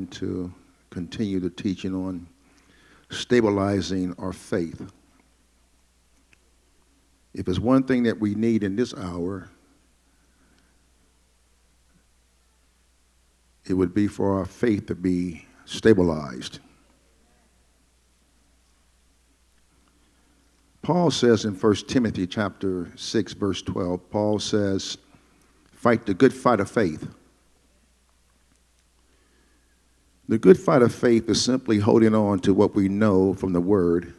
going to continue the teaching on stabilizing our faith. If there's one thing that we need in this hour, it would be for our faith to be stabilized. Paul says in 1 Timothy chapter 6, verse 12, Paul says, fight the good fight of faith. The good fight of faith is simply holding on to what we know from the Word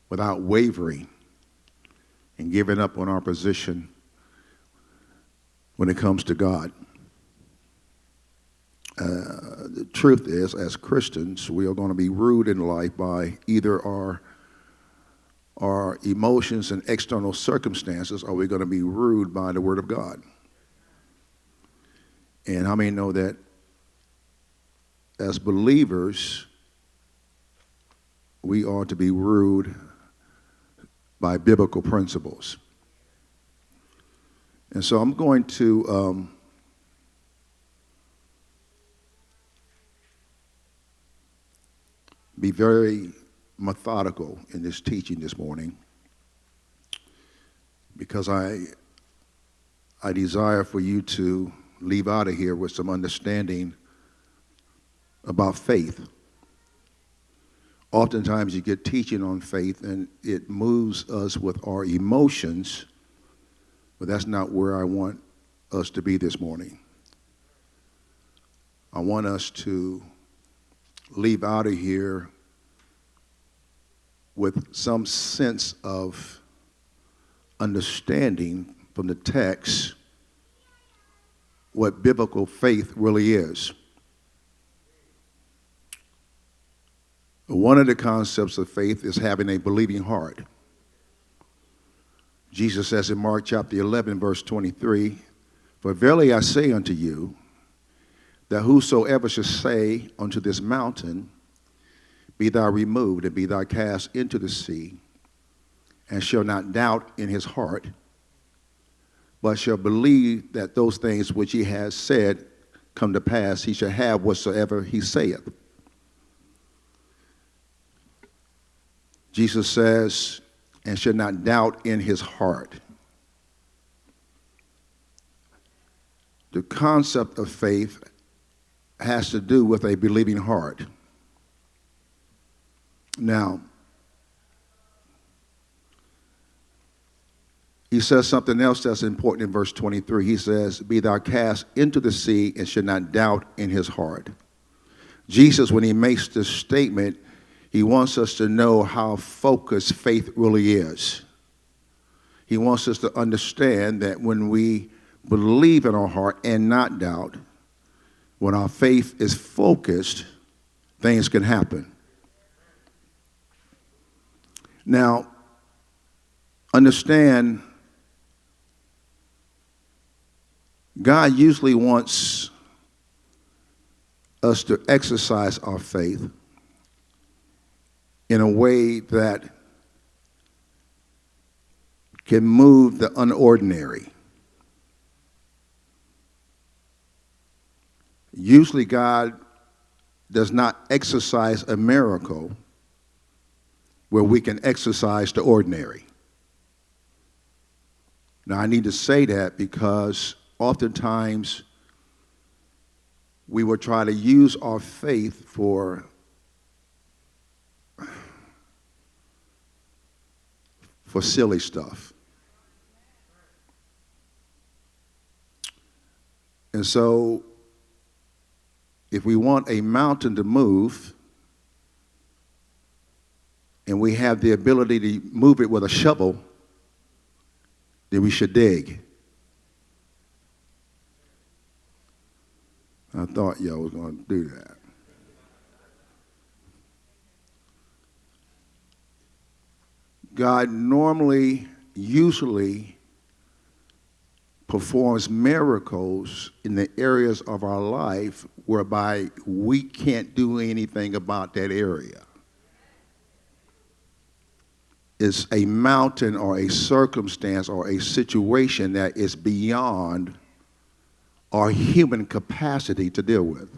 without wavering and giving up on our position when it comes to God. The truth is, as Christians, we are going to be ruled in life by either our emotions and external circumstances, or we're going to be ruled by the Word of God. And how many know that as believers, we are to be ruled by biblical principles? And so I'm going to be very methodical in this teaching this morning, because I desire for you to leave out of here with some understanding about faith. Oftentimes you get teaching on faith and it moves us with our emotions, but that's not where I want us to be this morning. I want us to leave out of here with some sense of understanding from the text what biblical faith really is. One of the concepts of faith is having a believing heart. Jesus says in Mark chapter 11, verse 23, for verily I say unto you, that whosoever shall say unto this mountain, be thou removed and be thou cast into the sea, and shall not doubt in his heart, but shall believe that those things which he has said come to pass, he shall have whatsoever he saith. Jesus says, and shall not doubt in his heart. The concept of faith has to do with a believing heart. Now, he says something else that's important in verse 23. He says, be thou cast into the sea and should not doubt in his heart. Jesus, when he makes this statement, he wants us to know how focused faith really is. He wants us to understand that when we believe in our heart and not doubt, when our faith is focused, things can happen. Now, understand, God usually wants us to exercise our faith in a way that can move the unordinary. Usually God does not exercise a miracle where we can exercise the ordinary. Now, I need to say that because oftentimes we will try to use our faith for silly stuff. And so, if we want a mountain to move, and we have the ability to move it with a shovel, then we should dig. I thought y'all was going to do that. God usually performs miracles in the areas of our life whereby we can't do anything about that area. It's a mountain or a circumstance or a situation that is beyond our human capacity to deal with.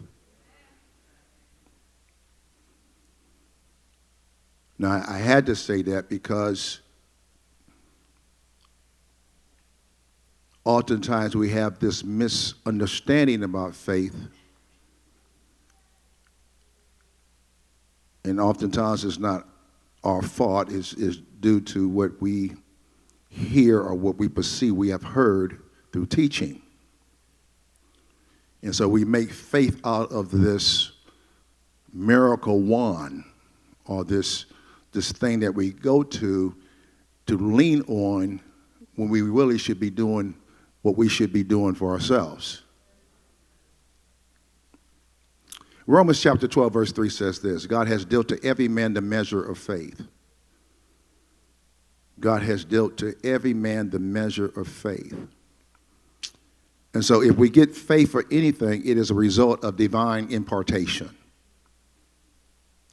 Now, I had to say that because oftentimes we have this misunderstanding about faith, and oftentimes it's not our fault, it's due to what we hear or what we perceive we have heard through teaching. And so we make faith out of this miracle wand, or this thing that we go to lean on, when we really should be doing what we should be doing for ourselves. Romans chapter 12, verse 3 says this: God has dealt to every man the measure of faith. God has dealt to every man the measure of faith. And so if we get faith for anything, it is a result of divine impartation.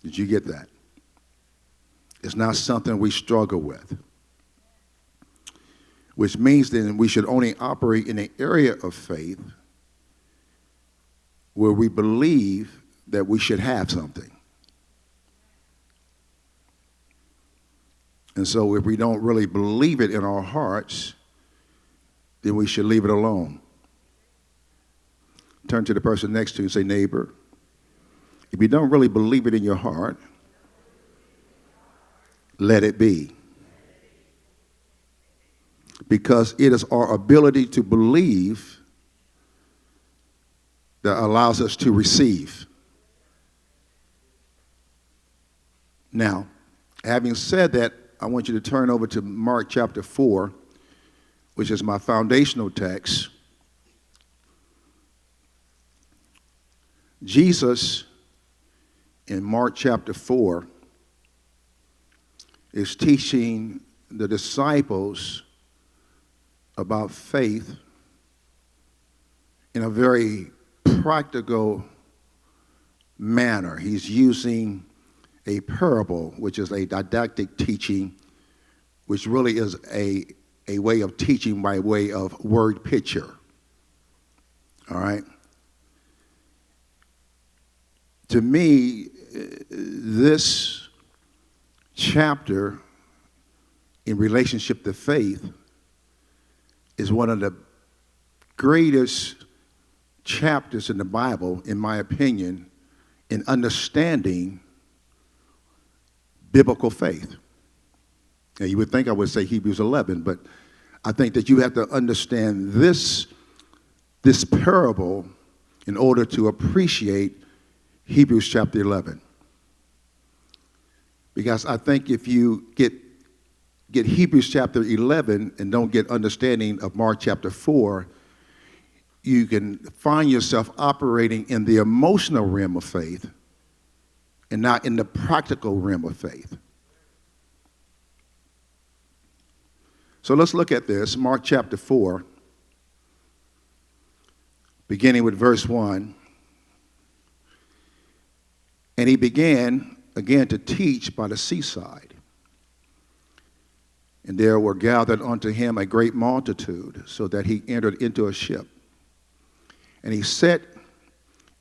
Did you get that? It's not something we struggle with. Which means then we should only operate in an area of faith where we believe that we should have something. And so if we don't really believe it in our hearts, then we should leave it alone. Turn to the person next to you and say, neighbor, if you don't really believe it in your heart, let it be. Because it is our ability to believe that allows us to receive. Now, having said that, I want you to turn over to Mark chapter 4, which is my foundational text. Jesus, in Mark chapter 4, is teaching the disciples about faith in a very practical manner. He's using a parable, which is a didactic teaching, which really is a way of teaching by way of word picture. All right? To me, this chapter in relationship to faith is one of the greatest chapters in the Bible, in my opinion, in understanding biblical faith. Now, you would think I would say Hebrews 11, but I think that you have to understand this parable in order to appreciate Hebrews chapter 11. Because I think if you get Hebrews chapter 11 and don't get understanding of Mark chapter 4, you can find yourself operating in the emotional realm of faith and not in the practical realm of faith. So let's look at this, Mark chapter 4, beginning with verse 1. And he began again to teach by the seaside. And there were gathered unto him a great multitude, so that he entered into a ship. And he sat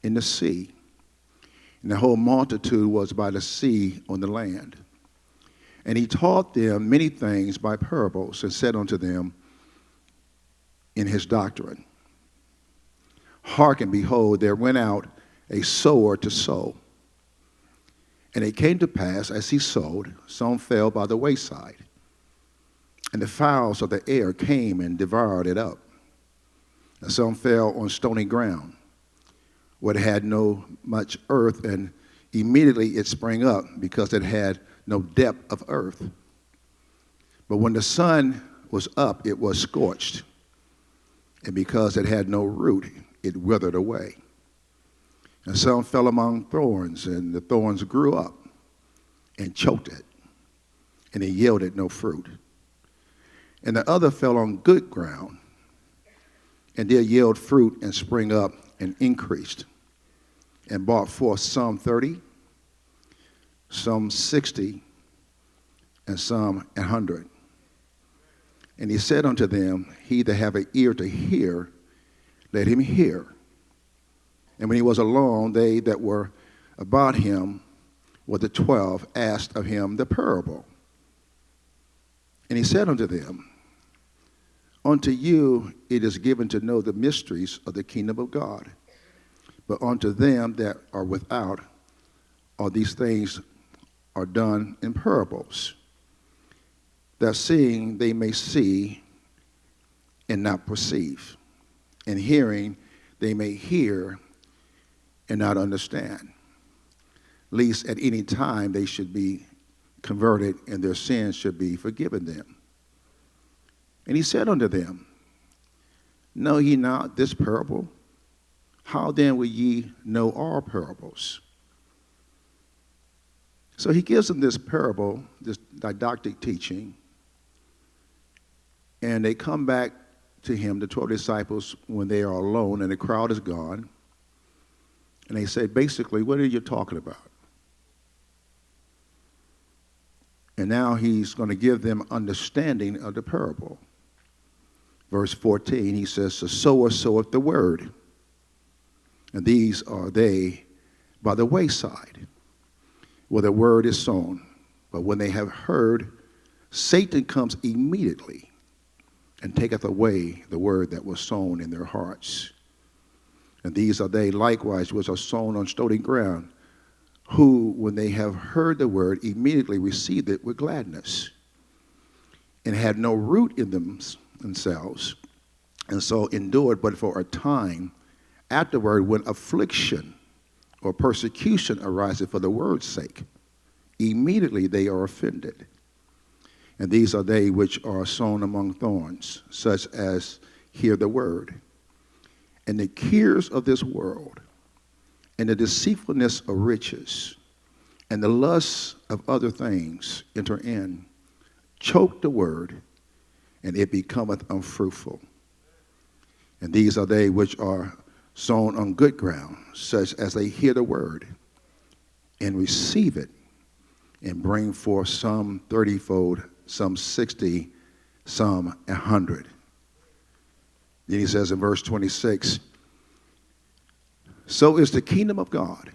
in the sea, and the whole multitude was by the sea on the land. And he taught them many things by parables, and said unto them in his doctrine, Hearken, behold, there went out a sower to sow. And it came to pass, as he sowed, some fell by the wayside, and the fowls of the air came and devoured it up. And some fell on stony ground, where it had no much earth, and immediately it sprang up, because it had no depth of earth. But when the sun was up, it was scorched, and because it had no root, it withered away. And some fell among thorns, and the thorns grew up and choked it, and it yielded no fruit. And the other fell on good ground, and did yield fruit and spring up and increased, and brought forth some 30, some 60, and some 100. And he said unto them, He that have an ear to hear, let him hear. And when he was alone, they that were about him the 12 asked of him the parable. And he said unto them, unto you it is given to know the mysteries of the kingdom of God, but unto them that are without, all these things are done in parables, that seeing they may see and not perceive, and hearing they may hear and not understand, lest at any time they should be converted and their sins should be forgiven them. And he said unto them, know ye not this parable? How then will ye know all parables? So he gives them this parable, this didactic teaching, and they come back to him, the 12 disciples, when they are alone and the crowd is gone, and they say, basically, what are you talking about? And now he's going to give them understanding of the parable. Verse 14, he says, the sower soweth the word, and these are they by the wayside, where the word is sown. But when they have heard, Satan comes immediately and taketh away the word that was sown in their hearts. And these are they likewise which are sown on stony ground, who, when they have heard the word, immediately received it with gladness, and had no root in themselves, and so endured but for a time. Afterward, when affliction or persecution ariseth for the word's sake, immediately they are offended. And these are they which are sown among thorns, such as hear the word, and the cares of this world, and the deceitfulness of riches, and the lusts of other things enter in, choke the word, and it becometh unfruitful. And these are they which are sown on good ground, such as they hear the word, and receive it, and bring forth some 30-fold, some 60, some 100. Then he says in verse 26, so is the kingdom of God,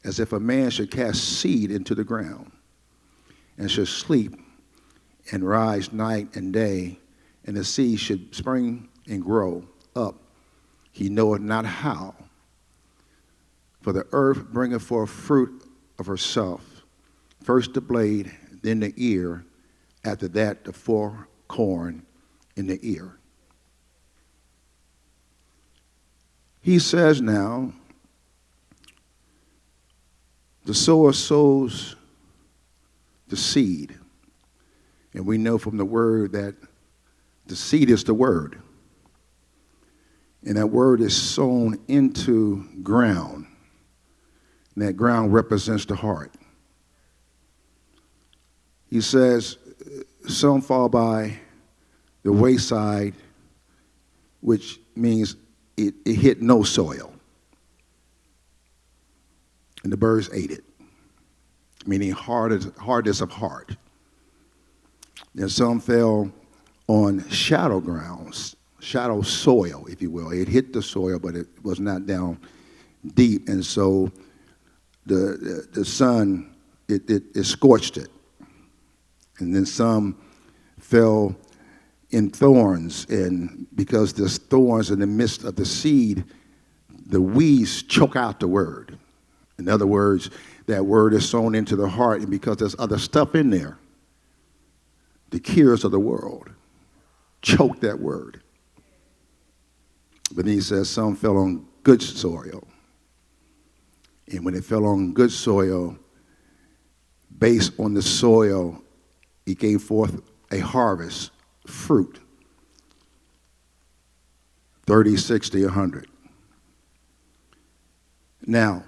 as if a man should cast seed into the ground, and should sleep and rise night and day, and the seed should spring and grow up, he knoweth not how. For the earth bringeth forth fruit of herself, first the blade, then the ear, after that the full corn in the ear. He says now, the sower sows the seed. And we know from the word that the seed is the word. And that word is sown into ground. And that ground represents the heart. He says, some fall by the wayside, which means it hit no soil. And the birds ate it, meaning hardness of heart. And some fell on shallow grounds, shallow soil, if you will. It hit the soil, but it was not down deep. And so the sun, it scorched it. And then some fell in thorns, and because there's thorns in the midst of the seed, the weeds choke out the word. In other words, that word is sown into the heart, and because there's other stuff in there, the cares of the world choke that word. But then he says some fell on good soil. And when it fell on good soil, based on the soil, it gave forth a harvest, fruit, 30, 60, 100. Now,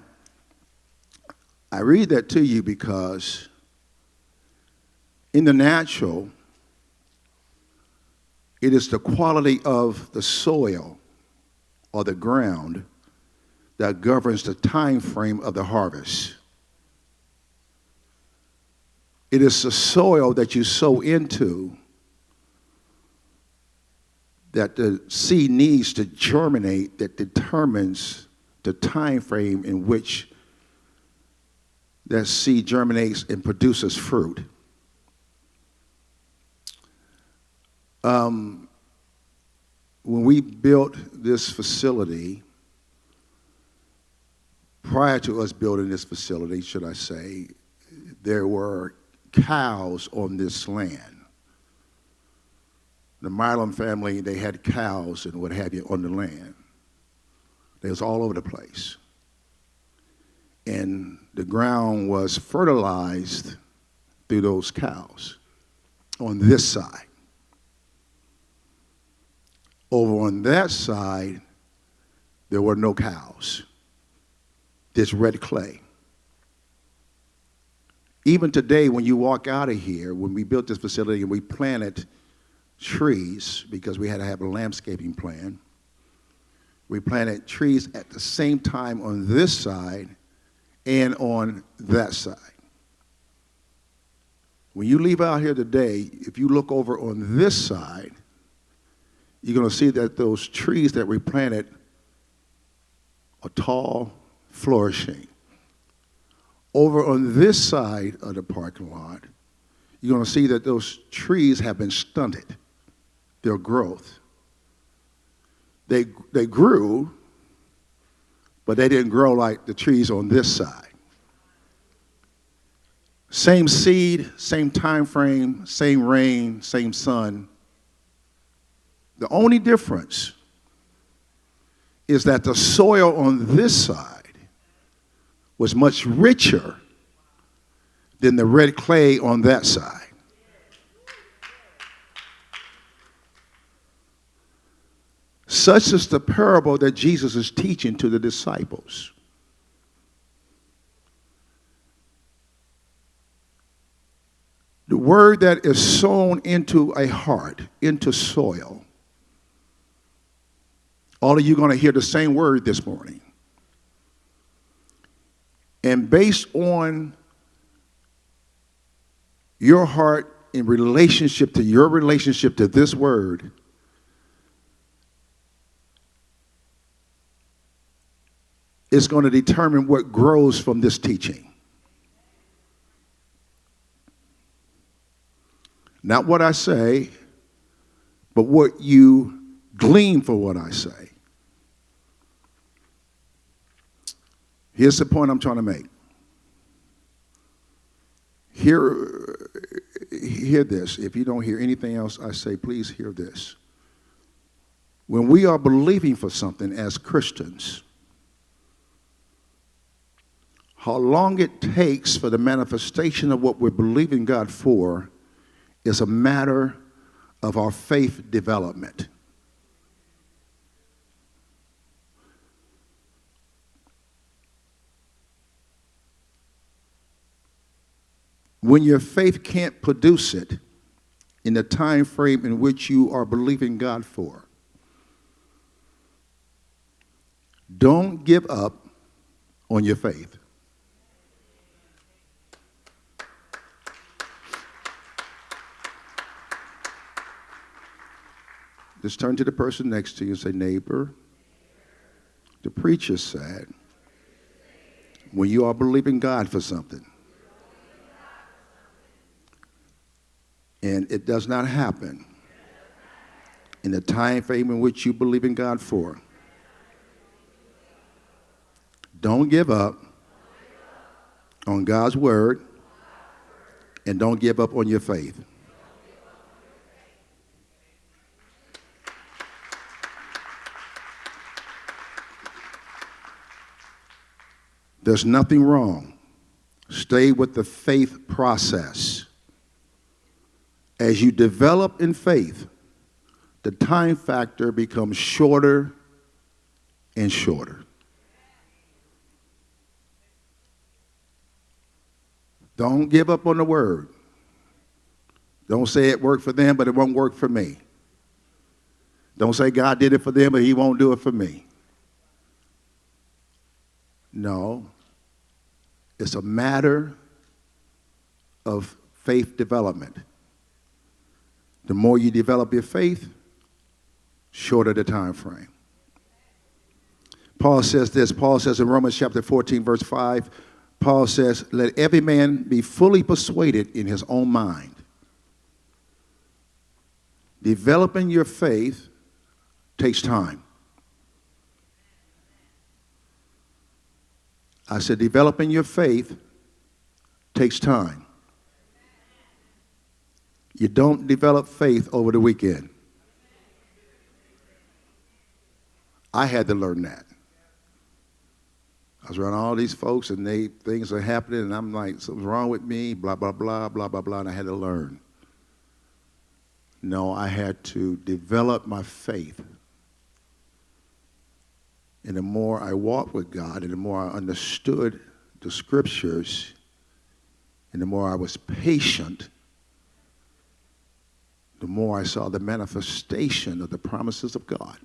I read that to you because in the natural, it is the quality of the soil or the ground that governs the time frame of the harvest. It is the soil that you sow into that the seed needs to germinate that determines the time frame in which that seed germinates and produces fruit. When we built this facility, prior to us building this facility, should I say, there were cows on this land. The Milam family, they had cows and what have you on the land. They was all over the place. And the ground was fertilized through those cows on this side. Over on that side, there were no cows. This red clay. Even today, when you walk out of here, when we built this facility and we planted trees, because we had to have a landscaping plan, we planted trees at the same time on this side and on that side. When you leave out here today, if you look over on this side, you're going to see that those trees that we planted are tall, flourishing. Over on this side of the parking lot, you're going to see that those trees have been stunted, their growth. They grew, but they didn't grow like the trees on this side. Same seed, same time frame, same rain, same sun. The only difference is that the soil on this side was much richer than the red clay on that side. Such is the parable that Jesus is teaching to the disciples. The word that is sown into a heart, into soil. All of you are going to hear the same word this morning. And based on your heart in relationship to your relationship to this word, it's going to determine what grows from this teaching. Not what I say, but what you glean for what I say. Here's the point I'm trying to make. Hear this. If you don't hear anything else I say, please hear this. When we are believing for something as Christians, how long it takes for the manifestation of what we're believing God for is a matter of our faith development. When your faith can't produce it in the time frame in which you are believing God for, don't give up on your faith. Just turn to the person next to you and say, neighbor, the preacher said, when you are believing God for something, and it does not happen in the time frame in which you believe in God for, don't give up on God's word, and don't give up on your faith. There's nothing wrong. Stay with the faith process. As you develop in faith, the time factor becomes shorter and shorter. Don't give up on the word. Don't say it worked for them, but it won't work for me. Don't say God did it for them, but he won't do it for me. No. It's a matter of faith development. The more you develop your faith, shorter the time frame. Paul says this. Paul says in Romans chapter 14, verse 5, Paul says, let every man be fully persuaded in his own mind. Developing your faith takes time. I said, developing your faith takes time. You don't develop faith over the weekend. I had to learn that. I was around all these folks, and things are happening, and I'm like, something's wrong with me, blah, blah, blah, blah, blah, blah, and I had to learn. No, I had to develop my faith. And the more I walked with God, and the more I understood the scriptures, and the more I was patient, the more I saw the manifestation of the promises of God.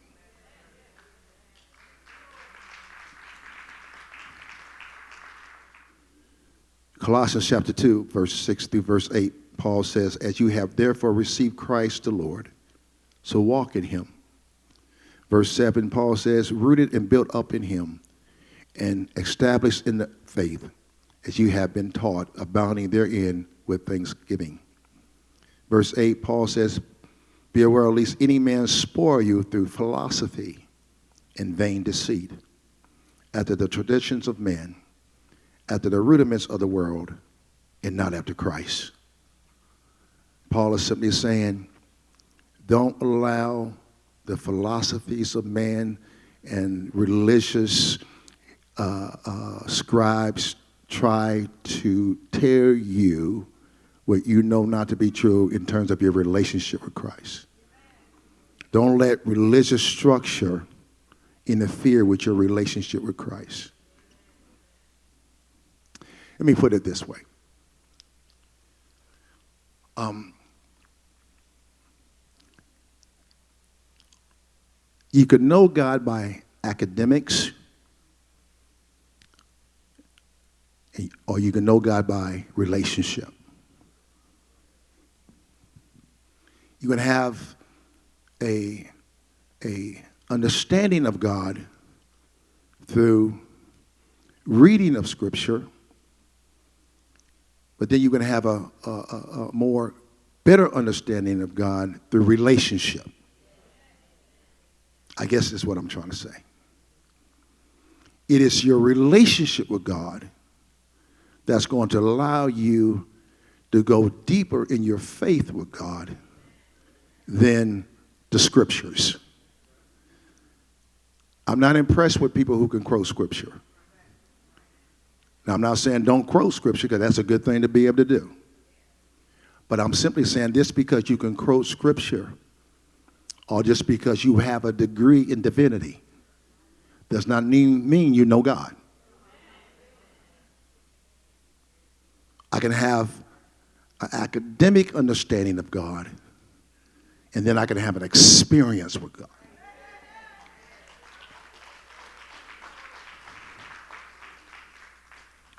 Colossians chapter 2, verse 6 through verse 8, Paul says, as you have therefore received Christ the Lord, so walk in him. Verse 7, Paul says, rooted and built up in him and established in the faith, as you have been taught, abounding therein with thanksgiving. Verse 8, Paul says, be aware lest any man spoil you through philosophy and vain deceit, after the traditions of men, after the rudiments of the world, and not after Christ. Paul is simply saying, don't allow the philosophies of man and religious scribes try to tear you what you know not to be true in terms of your relationship with Christ. Don't let religious structure interfere with your relationship with Christ. Let me put it this way. You could know God by academics, or you can know God by relationship. You can have a understanding of God through reading of Scripture, but then you're going to have a more better understanding of God through relationship. I guess that's what I'm trying to say. It is your relationship with God that's going to allow you to go deeper in your faith with God than the scriptures. I'm not impressed with people who can quote scripture. Now, I'm not saying don't quote scripture, because that's a good thing to be able to do. But I'm simply saying this because you can quote scripture, or just because you have a degree in divinity, does not mean you know God. I can have an academic understanding of God, and then I can have an experience with God.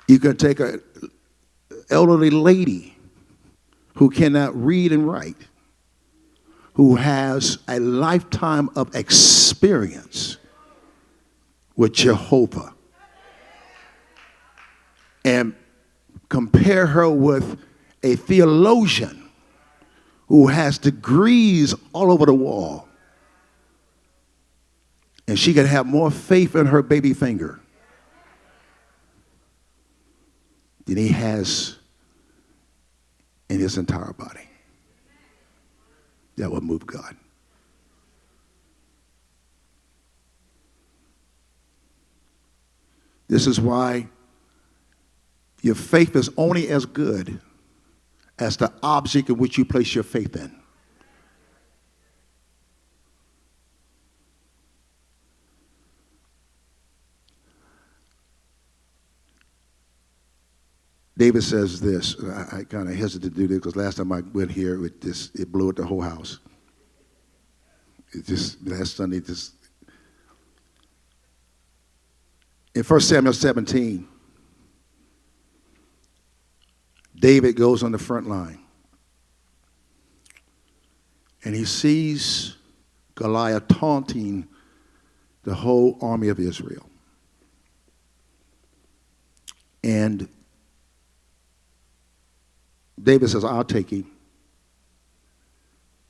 You can take an elderly lady who cannot read and write, who has a lifetime of experience with Jehovah, and compare her with a theologian who has degrees all over the wall, and she can have more faith in her baby finger than he has in his entire body. That would move God. This is why your faith is only as good as the object in which you place your faith in. David says this, I kind of hesitate to do this because last time I went here, it blew up the whole house. Last Sunday, in 1 Samuel 17, David goes on the front line, and he sees Goliath taunting the whole army of Israel. And David says, I'll take him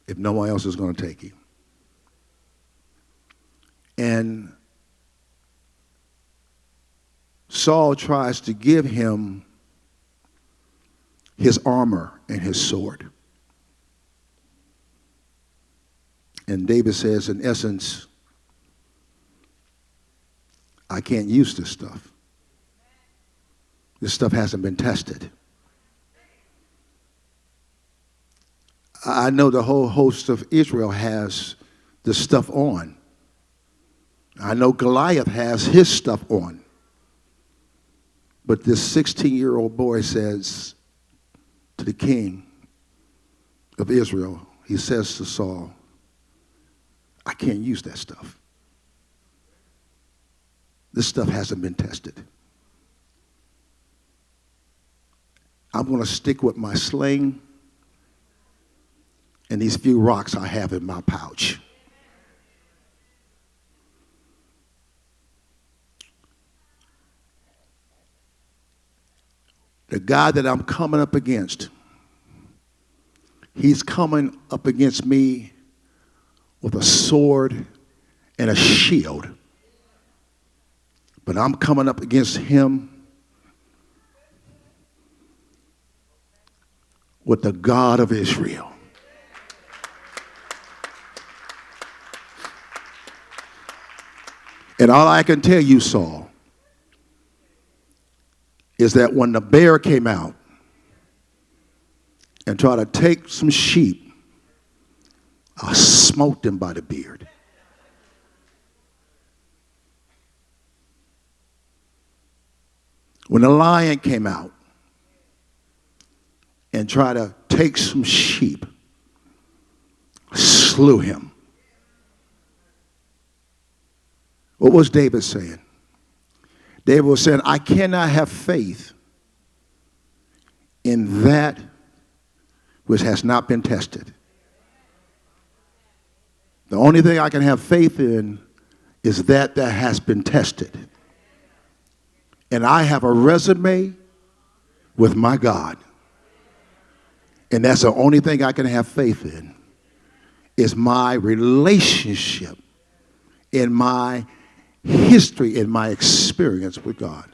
if no one else is going to take him. And Saul tries to give him his armor and his sword. And David says, in essence, I can't use this stuff. This stuff hasn't been tested. I know the whole host of Israel has this stuff on. I know Goliath has his stuff on. But this 16-year-old boy says to the king of Israel, he says to Saul, I can't use that stuff. This stuff hasn't been tested. I'm going to stick with my sling and these few rocks I have in my pouch. The guy that I'm coming up against, he's coming up against me with a sword and a shield. But I'm coming up against him with the God of Israel. And all I can tell you, Saul, is that when the bear came out and tried to take some sheep, I smote him by the beard. When the lion came out and tried to take some sheep, I slew him. What was David saying? David was saying, I cannot have faith in that which has not been tested. The only thing I can have faith in is that has been tested. And I have a resume with my God. And that's the only thing I can have faith in is my relationship, in my history, in my experience with God.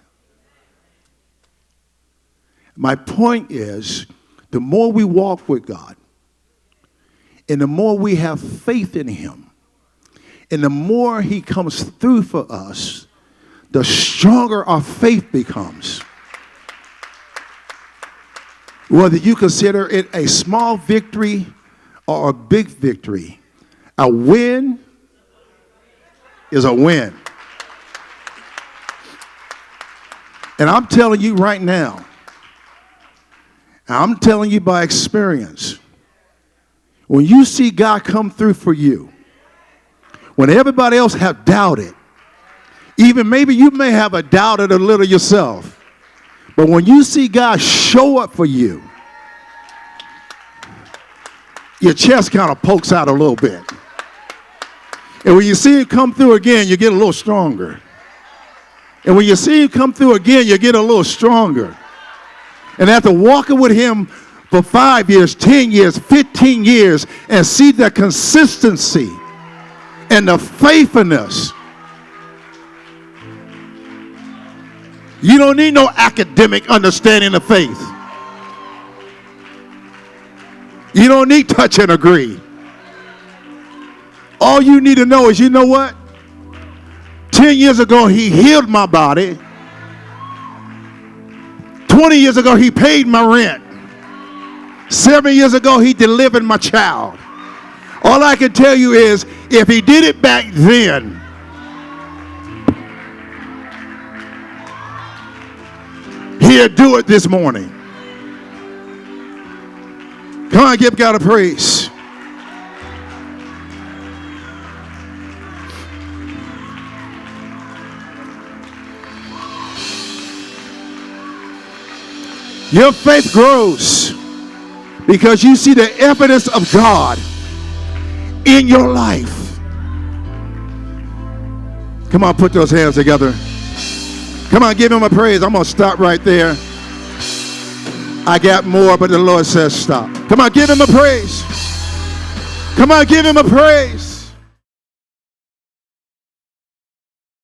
My point is, the more we walk with God, and the more we have faith in him, and the more he comes through for us, the stronger our faith becomes. Whether you consider it a small victory or a big victory, a win is a win. And I'm telling you right now, I'm telling you by experience, when you see God come through for you, when everybody else have doubted, even maybe you may have doubted a little yourself, but when you see God show up for you, your chest kind of pokes out a little bit. And when you see it come through again, you get a little stronger. And when you see him come through again, you get a little stronger. And after walking with him for 5 years, 10 years, 15 years, and see the consistency and the faithfulness, you don't need no academic understanding of faith. You don't need touch and agree. All you need to know is, you know what? 10 years ago, he healed my body. 20 years ago, he paid my rent. 7 years ago, he delivered my child. All I can tell you is, if he did it back then, he'll do it this morning. Come on, give God a praise. Your faith grows because you see the evidence of God in your life. Come on, put those hands together. Come on, give him a praise. I'm going to stop right there. I got more, but the Lord says stop. Come on, give him a praise. Come on, give him a praise.